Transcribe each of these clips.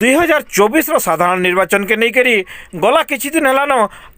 2024 साधारण निर्वाचन के नहीं करी गला किछि दिन हेलान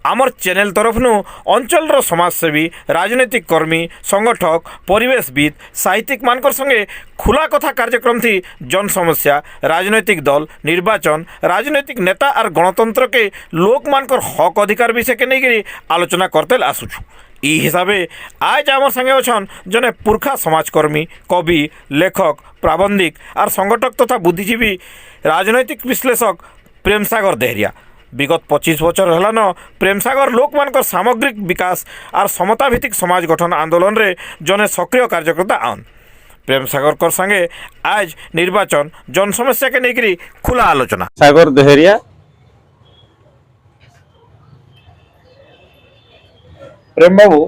आमर चैनल तरफनु अंचल समाजसेवी राजनैतिक कर्मी संगठक परिवेशविद साहित्यिक मानकर संगे खुला कथा कार्यक्रम थी जन समस्या राजनैतिक दल निर्वाचन राजनैतिक नेता और गणतंत्र के लोक मानकर हक अधिकार विषय के नहीं करी आलोचना करते आसुछु। ई हिसाबे आज आम संगे अच्छन जने पुरखा समाजकर्मी कवि लेखक प्राबंधिक और संगठक तथा बुद्धिजीवी राजनैतिक विश्लेषक प्रेमसागर देहरिया। विगत 25 बछर हेलान प्रेमसागर लोक मानकर सामग्रिक विकास और समता भित्तिक समाज गठन आंदोलन रे जने सक्रिय कार्यकर्ता आन। प्रेमसागर कर संगे आज निर्वाचन जन समस्या के लेकर खुला आलोचना। सागर देहरिया प्रेम बाबू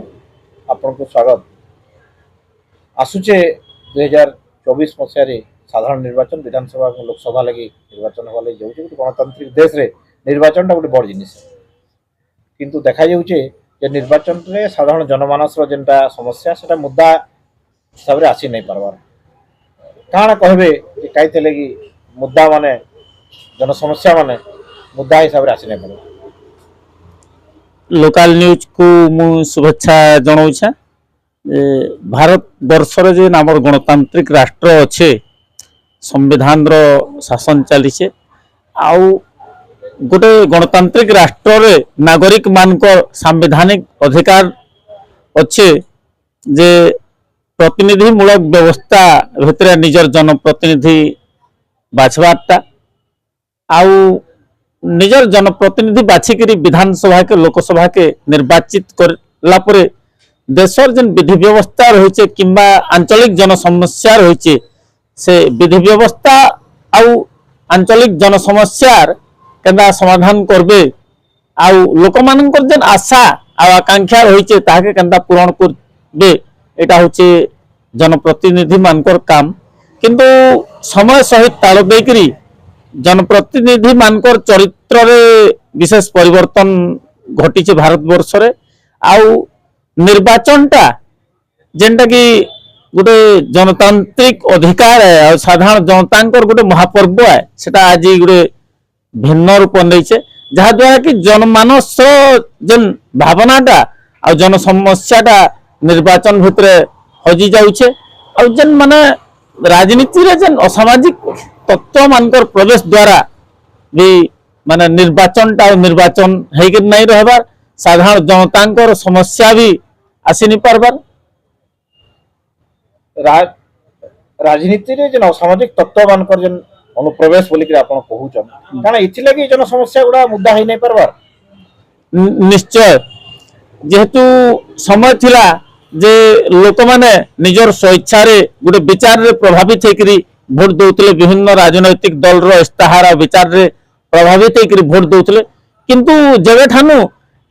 आपन को स्वागत। आसुचे 2024 मसीह साधारण निर्वाचन विधानसभा और लोकसभा लगी निर्वाचन होगा लगी जाऊँ गणतांत्रिक देश रे निर्वाचन टा गोटे बड़ जिनिस किंतु देखा जाऊे जे निर्वाचन रे साधारण जनमानस जेनटा समस्या सेटा मुद्दा हिसाब से आसी नहीं पारबार काଣା कहबे जे काइते लगी मुद्दा माने जन समस्या माने मुद्दा हिसाब से आसी नहीं पारबार। लोकल न्यूज को मु शुभेच्छा जनाऊछे। भारत वर्षर जे नामर गणतांत्रिक राष्ट्र अच्छे संविधान रो शासन चली आउ गोटे गणतांत्रिक राष्ट्र रे नागरिक मानकर संवैधानिक अधिकार अच्छे जे प्रतिनिधिमूलक व्यवस्था भितर निजर जनप्रतिनिधि बाछबारटा आउ निजर जनप्रतिनिधि बाछिकी विधानसभा के लोकसभा के निर्वाचित करला परे देशर जेन विधि व्यवस्था रही किंबा आंचलिक जन समस्या रही से विधि व्यवस्था आउ आंचलिक जन समस्यार केना समाधान करबे आउ लोक मानकर जेन आशा आ आकांक्षा रही ताके केना पूरण करबे एटा होचे जनप्रतिनिधि मानकर काम। किंतु समय सहित ताल देकरी जनप्रतिनिधि मानकर चरित्र रे विशेष परिवर्तन घटी भारतवर्ष रे आउ निर्वाचनटा जेनटा कि गोटे जनतांत्रिक अधिकार है और साधारण जनतांकर गोटे महापर्व है सेटा आज गोटे भिन्न रूप नहीं जहा द्वारा कि जनमानस जेन भावनाटा और जन समस्याटा निर्वाचन भितर हजि जाउछे और जेन माने राजनीति रे जेन असामाजिक तत्व मानकर प्रवेश द्वारा भी माने निर्वाचन हेक नहीं रहबार साधारण जनतांकर समस्या भी आसी नहीं पारबार। राजनीति रे जेन असामाजिक तत्व मानकर जेन अनुप्रवेश बोली कि आपण कहूचन काना इथि लगी जन समस्या गुडा मुद्दा हे नहीं पारबार। निश्चय जेहेतु समय थिला जे लोक माने निजर स्वेच्छा रे गोटे विचार रे प्रभावित हेकरी भोट दउतले विभिन्न राजनैतिक दल रो इस्ताहार विचार रे प्रभावित हेकरी भोट दउतले किंतु जबे ठानु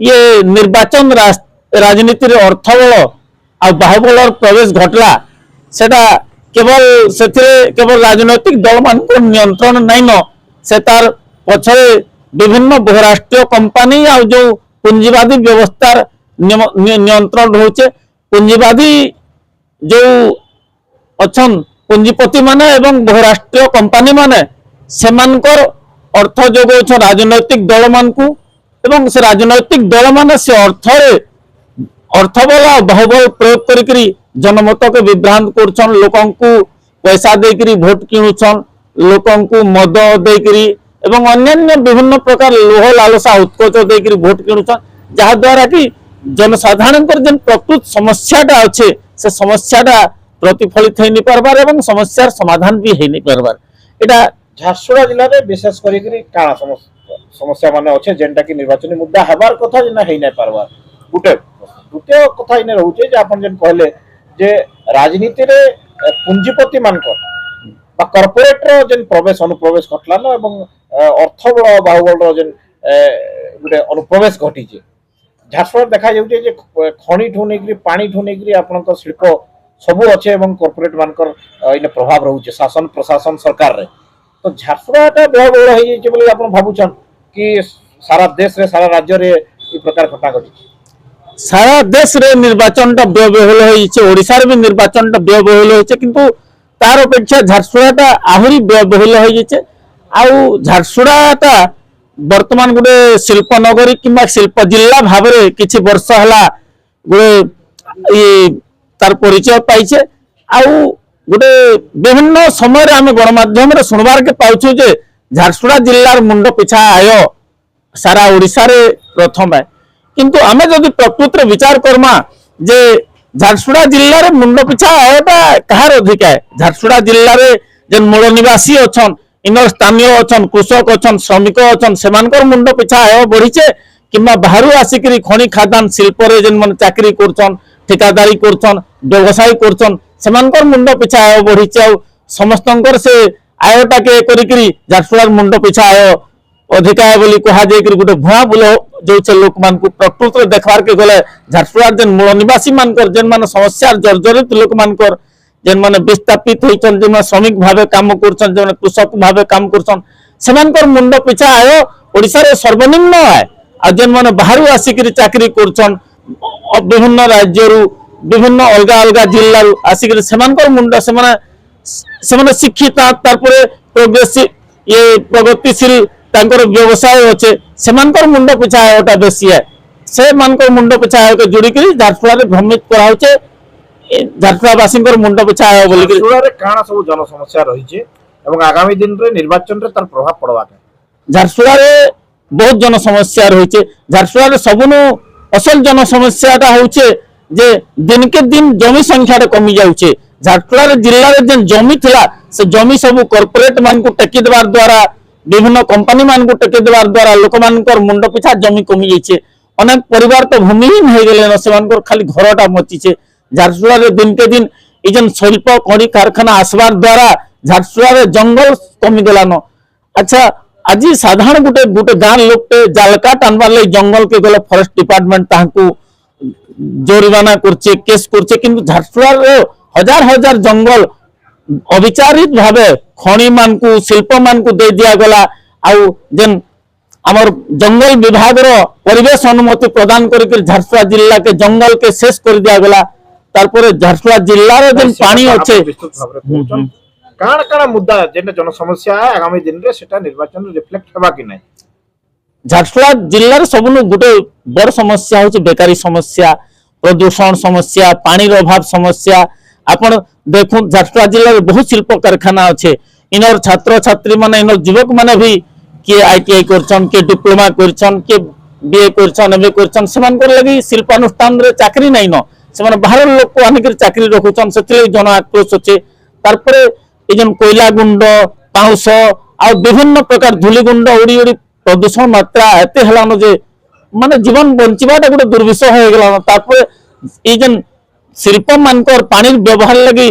ये निर्वाचन राजनीति रे अर्थबल आ बाहुबल प्रवेश घटला सेटा केवल राजनैतिक दल मान को नियंत्रण नहीं न से तार पछरे विभिन्न बहुराष्ट्रीय कंपनी आ जो पूंजीवादी व्यवस्था नियंत्रण होचे पूंजीवादी जो अच्छन पूंजीपति माने एवं बहुराष्ट्रीय कंपनी माने सेमानकर अर्थ जोगौछ राजनैतिक दल मान को एवं से राजनैतिक दल माने से अर्थबल और बाहुबल प्रयोग करी जनमत के विभ्रांत करछन लोकन को पैसा देकरी भोट किणुछन लोकन को मद देकरी एवं अन्य विभिन्न प्रकार लोह लालसा उत्कोच देकरी भोट किणुछन जहा द्वारा कि जनसाधारण जेन प्रकृत समस्याटा अच्छे से समस्याटा प्रतिफलित है नहीं पारबार एवं समस्यार समाधान भी है नहीं पारबार। एटा झारसुगुड़ा जिले में विशेष करी काना समस्या माने अच्छे जेनटा कि निर्वाचन मुद्दा हेबार कथा जेना हे नहीं पारबार गुटे द्वितीय कथा इने रहउचे जे आपन जेन कहले जे राजनीति रे पूंजीपति मानकर बा कॉर्पोरेट रो जेन प्रवेश अनुप्रवेश घटला न एवं अर्थबल बाहुबल रो जेन गुटे अनुप्रवेश घटी जे झारसुगुड़ा देखा जाउचे जे खणी ठु नेकरी पानी ठु नेकरी आपनकर शिल्प सबु अच्छे एवं कॉर्पोरेट मानकर इने प्रभाव रहउचे शासन प्रशासन सरकार रे तो झारसुगुड़ा व्ययबहुल हो जाइए बोली आप भावुन कि सारा देश रे सारा राज्य रे ई प्रकार घटना घटी सारा देश रे निर्वाचन टा व्ययबहुल होइछे ओडिसा रे भी निर्वाचन टा व्ययबहुल होइछे किंतु तार अपेक्षा झारसुगुड़ा टा आहुरी व्ययबहुल होइछे आउ झारसुड़ाटा वर्तमान गोटे शिल्प नगरी किंबा शिल्प जिला भाव में किछि वर्ष हला गोटे तार परिचय पाइछे आउ गोटे विभिन्न समय आम गणमाध्यम शुणवार के पाउछु जे झारसुड़ा जिलार मुंड पिछा आय सारा ओडिशा रे प्रथम है किंतु आमे जदि प्रकृत विचार करमा जे झारसुड़ा जिले में मुंड पिछा आयटा कहार अधिक है झारसुड़ा जिले में जेन मूल निवासी अच्छन इनर स्थानीय अच्छन कृषक अच्छन श्रमिक अच्छन सेमानकर मुंड पिछा आय बढ़ीचे किंबा बाहर आसिक खनि खादान शिल्प रे जेन मन चाकरी करछन ठेकादारी करछन व्यवसाय करछन सेमानकर मुंड पिछा आय बढ़ीचे आ समस्तंकर से आयटा के करिकरी झारसुड़ा मुंड पिछा आय अधिका बोली कहा जाए गोटे भुआ बुल जो लोक मान प्रकृत देखबार के गले झारसुड़ा जेन मूल निवासी मानकर जेन मान समस्या जर्जरित लोक मानकर जेन मान विस्थापित होइछन जेन श्रमिक भावे काम करछन जेन कृषक भावे काम करछन सेमानकर मुंड पिछा आय ओडिसा रे सर्वनिम्न आय आ जेन मान बाहर आसिक चाकरी करछन विभिन्न राज्यरू विभिन्न अलग अलग जिल्ला आसिक सेमानकर मुंड सेमाने शिक्षित तारपरे प्रोग्रेसिव ये प्रगतिशील तांकर व्यवसाय अच्छे सेमानकर मुंड पिछा आयटा बेसी है से मानकर मुंड पिछा आय के जोड़ी करी झारसुड़ा रे भ्रमित करा होचे झारसुड़ावासी मुंड पिछा आय बोली करी झारसुड़ा रे काना सब जन समस्या रही छे एवं आगामी दिन रे निर्वाचन रे तार प्रभाव पड़वा के झारसुड़ा रे बहुत जन समस्या रही छे झारसुड़ा रे सबनु असल जन समस्याटा होचे जे दिन के दिन जमी संख्या रे कमी जाउचे झारसुड़ा रे जिल्ला रे जेन जमी थिला से जमी सब कॉर्पोरेट मान को टेकी देबार द्वारा विभिन्न कंपनी मान को टेके देवार द्वारा लोक मानकर मुंड पिछा जमी कमी जाइए अनेक परिवार तो भूमिहीन हो गले से खाली घरटा मचिचे झारसुड़ा रे दिन के दिन ये शिल्प खड़ी कारखाना आसबार द्वारा झारसुड़ा रे जंगल कमी गलान अच्छा आज साधारण गोटे गोटे गाँ लोकटे जालकाट आनबार लगे जंगल के गले फॉरेस्ट डिपार्टमेंट तांकू जोरिमाना करछे केस करछे किंतु झारसुड़ा रे हजार हजार जंगल अविचारित भावे खनि मान को शिल्प मान को दे दिया गला आउ जेन हमर जंगल विभाग रो परिवेश अनुमति प्रदान करके झारसुड़ा जिला के जंगल के शेष कर दिया गला तारपरे झारसुड़ा जिला रे जेन पानी अच्छे काण काण मुद्दा जेन जन समस्या है आगामी दिन रे सेटा निर्वाचन रे रिफ्लेक्ट हेबा कि नै झारसुड़ा जिला रे सबनु गुटे बड़ समस्या होचे बेकारी समस्या प्रदूषण समस्या पानी रो अभाव समस्या आपण देखो झारसुड़ा जिले में बहुत शिल्प कारखाना अच्छे इनर छात्र छात्री माने इनर युवक माने भी किए आईटीआई करछन के डिप्लोमा करछन के बीए करछन एमए करछन सेमानकर लगी शिल्पानुष्ठान रे चाकरी नै न सेमाने बाहर लोक को आनिकर चाकरी रखुछन सेतले जन आक्रोश अच्छे तारपरे ए जन कोयला गुंड पाउस आ विभिन्न प्रकार धूली गुंड उड़ी उड़ी प्रदूषण मात्रा एते हलानो जे माने जीवन बंचिबाटा गोटे दुर्विषय हो गेला तारपरे ए जन शिल्प मानकर पानी व्यवहार लगी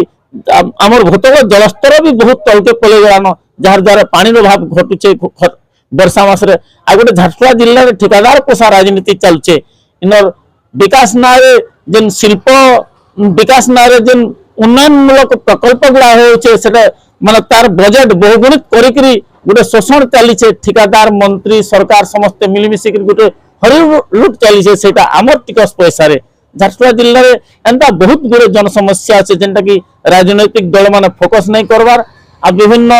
आमर भूतल जलस्तर भी बहुत तलके पलि गलान जार द्वारा पानी अभाव घटुचे वर्षा मास रे आ गोटे झारसुड़ा जिले में ठेकेदार पोषा राजनीति चलुचे इनर विकास नारे जेन शिल्प विकास नारे जेन उन्नयनमूलक प्रकल्प गुड़ा होचे सेटा माने तार बजेट बहुगुणित करिकरी गोटे शोषण चलीचे ठेकेदार मंत्री सरकार समस्त मिलमिशि गोटे हरि लुट चलीचे सेटा आमर टिकस पैसा रे झारसुड़ा जिले में एंता बहुत गुड़े जन समस्या अच्छे जेनटा कि राजनैतिक दल माने फोकस नहीं करवार आ विभिन्न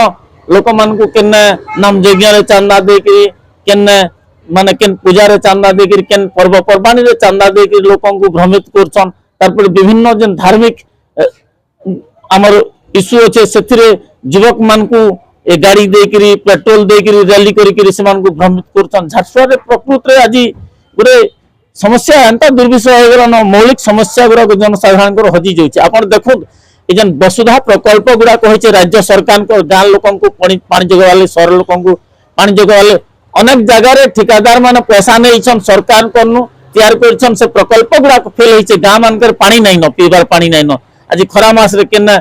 लोक मान को केने नाम यज्ञ रे चंदा देकरी केने माने केन पूजा रे चंदा देकरी केन पर्व पर्वाणी रे चंदा देकरी लोकन को भ्रमित करछन तारपर विभिन्न जन धार्मिक हमर इश्यू अच्छे सेथिरे युवक मान को ए गाड़ी देकरी पेट्रोल देकरी रैली करिकरी से मान को भ्रमित करछन झारसुड़ा रे प्रकृत रे आज गुरे समस्या एंता दुर्विषय हो गला मौलिक समस्या गुड़ा जनसाधारण को हजि जाउचे आपण देखो ए जन वसुधा प्रकल्प गुड़ा कहिचे राज्य सरकार को गाँ लोकन को पानी जगवाले शहर लोकन को पानी जगवाले अनेक जगह रे ठेकेदार माने पैसा नै छन सरकार कोनु तैयार करछन से प्रकल्प गुड़ा फेल होइचे गाँ मानकर पानी नै न पीबार पानी नै न आज खरा मास रे केना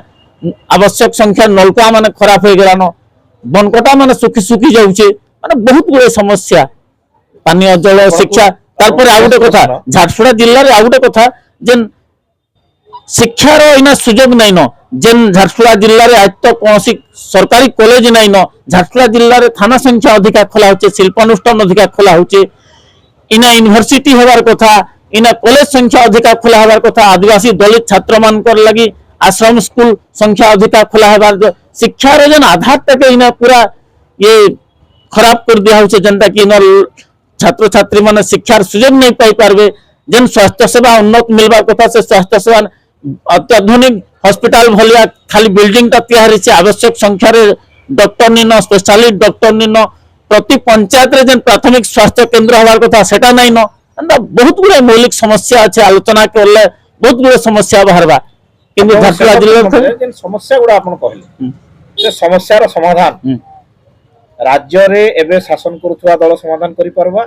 आवश्यक संख्या नलका माने खराब हो गला न बनकटा माने सुखी सुखी जाउचे माने बहुत गुड़े समस्या पानी जल शिक्षा तारपर आ गोटे कथा झारसुड़ा जिले में आ गोटे कथा जेन शिक्षार इना सुजोग नहीं न जेन झारसुड़ा जिले में आज तो कौन सरकारी कॉलेज नहीं न झारसुड़ा जिले में थाना संख्या अधिका खोला होचे शिल्पानुष्ठान अधिका खोला होचे इना यूनिवर्सिटी होबार कथा इना कॉलेज संख्या अधिका खोला होबार कथा आदिवासी दलित छात्र मानकर लगी आश्रम स्कूल संख्या अधिका खोला होबार शिक्षार जेन आधार तक इना पूरा ये खराब कर दिया होचे जनता कि छात्र छात्री माने शिक्षार सुजोग नहीं पाई पारबे जेन स्वास्थ्य सेवा उन्नत मिलवा कथा से स्वास्थ्य सेवा अत्याधुनिक हॉस्पिटल भलिया खाली बिल्डिंग ता तैयारी छे आवश्यक संख्या रे डॉक्टर निन स्पेशलिस्ट डॉक्टर निन प्रति पंचायत रे जेन प्राथमिक स्वास्थ्य केंद्र हवार कथा सेटा नहीं न अंदा बहुत गुड़े मौलिक समस्या अच्छे आलोचना करले बहुत गुड़े समस्या बाहरबा किंतु झारसुगुड़ा जिले जेन समस्या गुड़ा आपण कहले से समस्या रो समाधान राज्य रे एबे शासन करुवा दल समाधान करि परबा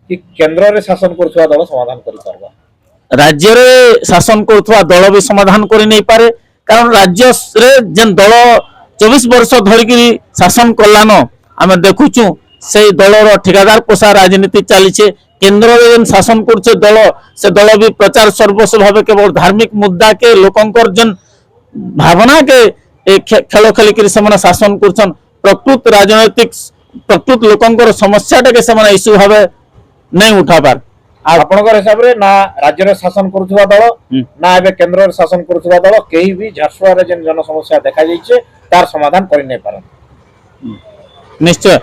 कि केंद्र रे शासन करुवा दल समाधान करि परबा राज्य रे शासन करुवा दल भी समाधान करि नहीं पारे कारण राज्य रे जेन दल 24 वर्ष धरिकी शासन कलान आमे देखुचु से दलर ठेकेदार पोषा राजनीति चलीचे केंद्र रे जेन शासन करछे दल से दल भी प्रचार सर्वस्व भावे केवल धार्मिक मुद्दा के लोकंकर जेन भावना के खेल खेल कर शासन करछन प्रकृत राजनीतिक प्रकृत लोकंकर समस्याटा के से इश्यू भावे नहीं उठाबार आपनकर हिसाब रे ना राज्य रे शासन करुवा दल ना एबे केंद्र रे शासन करुवा दल केही भी झारसुगुड़ा रे जेन जन समस्या देखा जाइछे तार समाधान करि नै पारन निश्चय